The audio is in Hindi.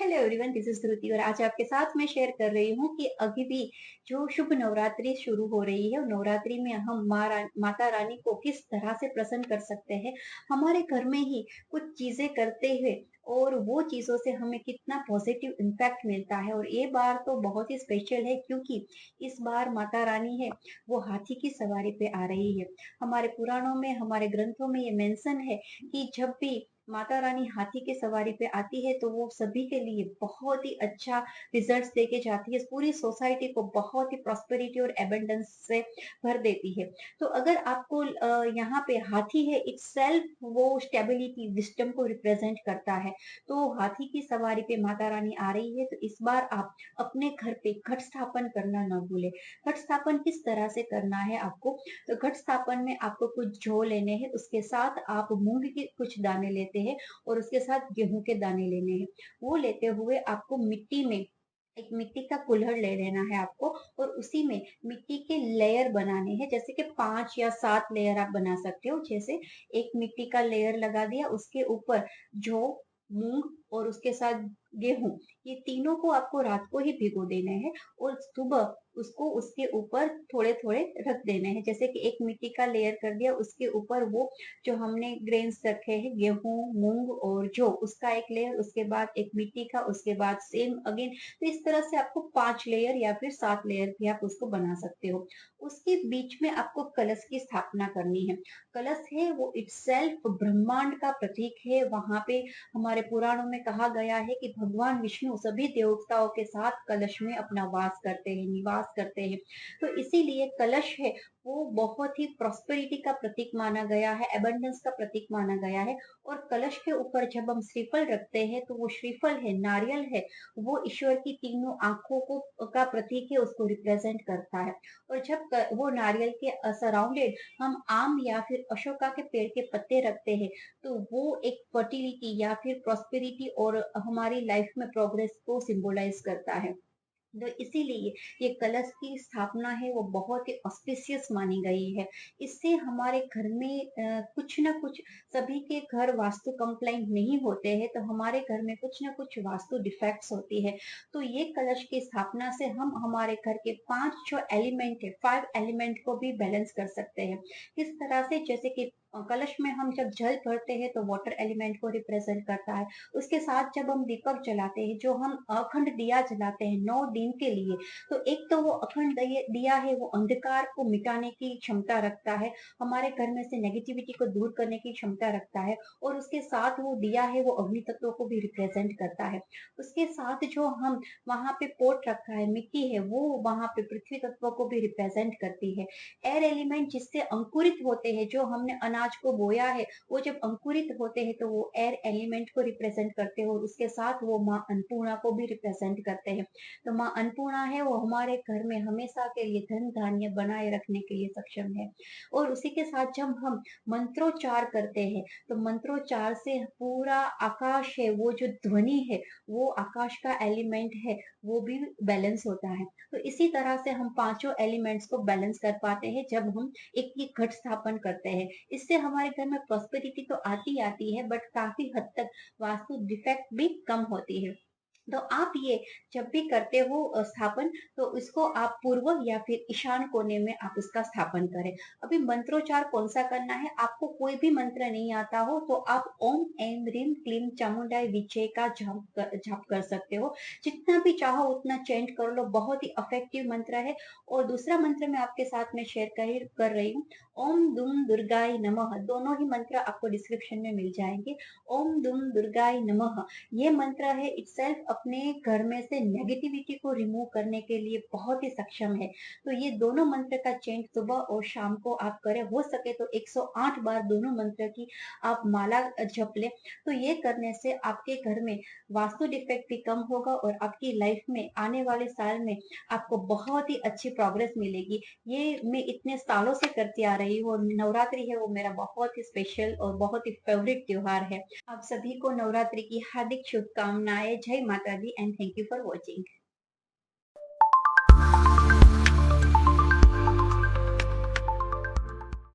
हेलो एवरीवन, दिस इज धृति और आज आपके साथ मैं शेयर कर रही हूँ कि अभी भी जो शुभ नवरात्रि शुरू हो रही है, नवरात्रि में हम माता रानी को किस तरह से प्रसन्न कर सकते हैं हमारे घर में ही कुछ चीजें करते हुए। और वो चीजों से हमें कितना पॉजिटिव इम्पैक्ट मिलता है। और ये बार तो बहुत ही स्पेशल है क्योंकि इस बार माता रानी है वो हाथी की सवारी पे आ रही है। हमारे पुराणों में, हमारे ग्रंथों में ये मेंशन है कि जब भी माता रानी हाथी की सवारी पे आती है तो वो सभी के लिए बहुत ही अच्छा रिजल्ट्स देके जाती है, पूरी सोसाइटी को बहुत ही प्रॉस्पेरिटी और एबंडेंस से भर देती है। तो अगर आपको यहाँ पे हाथी है इटसेल्फ वो स्टेबिलिटी विस्डम को रिप्रेजेंट करता है। तो हाथी की सवारी पे माता रानी आ रही है तो इस बार आप अपने घर पे घट स्थापन करना न भूले। घट स्थापन किस तरह से करना है आपको, तो घट स्थापन में आपको कुछ जौ लेने हैं, उसके साथ आप मूंग के कुछ दाने लेते हैं और उसके साथ गेहूं के दाने लेने हैं। वो लेते हुए आपको मिट्टी में एक मिट्टी का कुल्हड़ ले लेना है आपको, और उसी में मिट्टी के लेयर बनाने हैं, जैसे कि 5 या 7 लेयर आप बना सकते हो। जैसे एक मिट्टी का लेयर लगा दिया, उसके ऊपर जौ, मूंग और उसके साथ गेहूं, ये तीनों को आपको रात को ही भिगो देने हैं और सुबह उसको उसके ऊपर थोड़े थोड़े रख देने हैं। जैसे कि एक मिट्टी का लेयर कर दिया, उसके ऊपर वो जो हमने ग्रेन्स रखे हैं गेहूं, मूंग और जौ, उसका एक लेयर, उसके बाद एक मिट्टी का, उसके बाद सेम अगेन। तो इस तरह से आपको 5 लेयर या फिर 7 लेयर भी आप उसको बना सकते हो। उसके बीच में आपको कलश की स्थापना करनी है। कलश है वो इटसेल्फ ब्रह्मांड का प्रतीक है। वहां पे हमारे पुराणों में कहा गया है कि भगवान विष्णु सभी देवताओं के साथ कलश में अपना वास करते हैं, निवास करते हैं। तो इसीलिए कलश है वो बहुत ही प्रॉस्पेरिटी का प्रतीक माना गया है, एबंडेंस का प्रतीक माना गया है। और कलश के ऊपर जब हम श्रीफल रखते हैं तो वो श्रीफल है, नारियल है, वो ईश्वर की तीनों आंखों को का प्रतीक है, उसको रिप्रेजेंट करता है। और जब वो नारियल के सराउंडेड हम आम या फिर अशोका के पेड़ के पत्ते रखते हैं तो वो एक फर्टिलिटी या फिर प्रॉस्पेरिटी और हमारी लाइफ में प्रोग्रेस को सिंबलाइज करता है। तो इसीलिए ये कलश की स्थापना है वो बहुत ही ऑस्पिशियस मानी गई है। इससे हमारे घर में कुछ ना कुछ, सभी के घर वास्तु कंप्लाइंट नहीं होते हैं तो हमारे घर में कुछ ना कुछ वास्तु डिफेक्ट्स होती है। तो ये कलश की स्थापना से हम हमारे घर के 5 जो एलिमेंट है, 5 एलिमेंट को भी बैलेंस कर सकते हैं। किस तरह से, जैसे कि कलश में हम जब जल भरते हैं तो वाटर एलिमेंट को रिप्रेजेंट करता है। उसके साथ जब हम दीपक जलाते हैं, जो हम अखंड दिया जलाते हैं 9 दिन के लिए, तो एक तो वो अखंड दिया है वो अंधकार को मिटाने की क्षमता रखता है, हमारे घर में से नेगेटिविटी को दूर करने की क्षमता रखता है। और उसके साथ वो दिया है वो अग्नि तत्व को भी रिप्रेजेंट करता है। उसके साथ जो हम वहां पे पोट रखा है, मिट्टी है, वो वहां पे पृथ्वी तत्व को भी रिप्रेजेंट करती है। एयर एलिमेंट जिससे अंकुरित होते हैं, जो हमने अनाज को बोया है वो जब अंकुरित होते हैं तो वो एयर एलिमेंट को रिप्रेजेंट करते हैं और उसके साथ वो माँ अन्नपूर्णा को भी रिप्रेजेंट करते हैं। तो माँ अन्नपूर्णा है वो हमारे घर में हमेशा के लिए धन धान्य बनाए रखने के लिए सक्षम है। और उसी के साथ जब हम मंत्रोच्चार करते हैं तो मंत्रोच्चार से पूरा आकाश है, वो जो ध्वनि है, वो आकाश का एलिमेंट है, वो भी बैलेंस होता है। तो इसी तरह से हम पांचों एलिमेंट्स को बैलेंस कर पाते हैं जब हम एक ही घट स्थापन करते हैं। इससे हमारे घर में प्रॉस्पेरिटी तो आती आती है बट काफी हद तक वास्तु डिफेक्ट भी कम होती है। तो आप ये जब भी करते हो स्थापन, तो इसको आप पूर्व या फिर ईशान कोने में आप इसका स्थापन करें। अभी मंत्रोच्चार कौन सा करना है, आपको कोई भी मंत्र नहीं आता हो तो आप ओम ऐं ह्रीं क्लीं चामुंडाय विचे का जाप कर सकते हो। जितना भी चाहो उतना चेंट कर लो, बहुत ही इफेक्टिव मंत्र है। और दूसरा मंत्र मैं आपके साथ में शेयर कर रही हूँ, ओम दुम दुर्गाय नमः। दोनों ही मंत्र आपको डिस्क्रिप्शन में मिल जाएंगे। ओम दुम दुर्गाय नमः, ये मंत्र है इटसेल्फ अपने घर में से नेगेटिविटी को रिमूव करने के लिए बहुत ही सक्षम है। तो ये दोनों मंत्र का चेंट सुबह और शाम को आप करें, हो सके तो 108 बार दोनों मंत्र की आप माला जप ले। तो ये करने से आपके घर में वास्तु डिफेक्ट भी कम होगा और आपकी लाइफ में आने वाले साल में आपको बहुत ही अच्छी प्रोग्रेस मिलेगी। ये मैं इतने सालों से करती आ रही हूँ और नवरात्रि है वो मेरा बहुत ही स्पेशल और बहुत ही फेवरेट त्योहार है। आप सभी को नवरात्रि की हार्दिक शुभकामनाएं। जय माता दी and thank you for watching.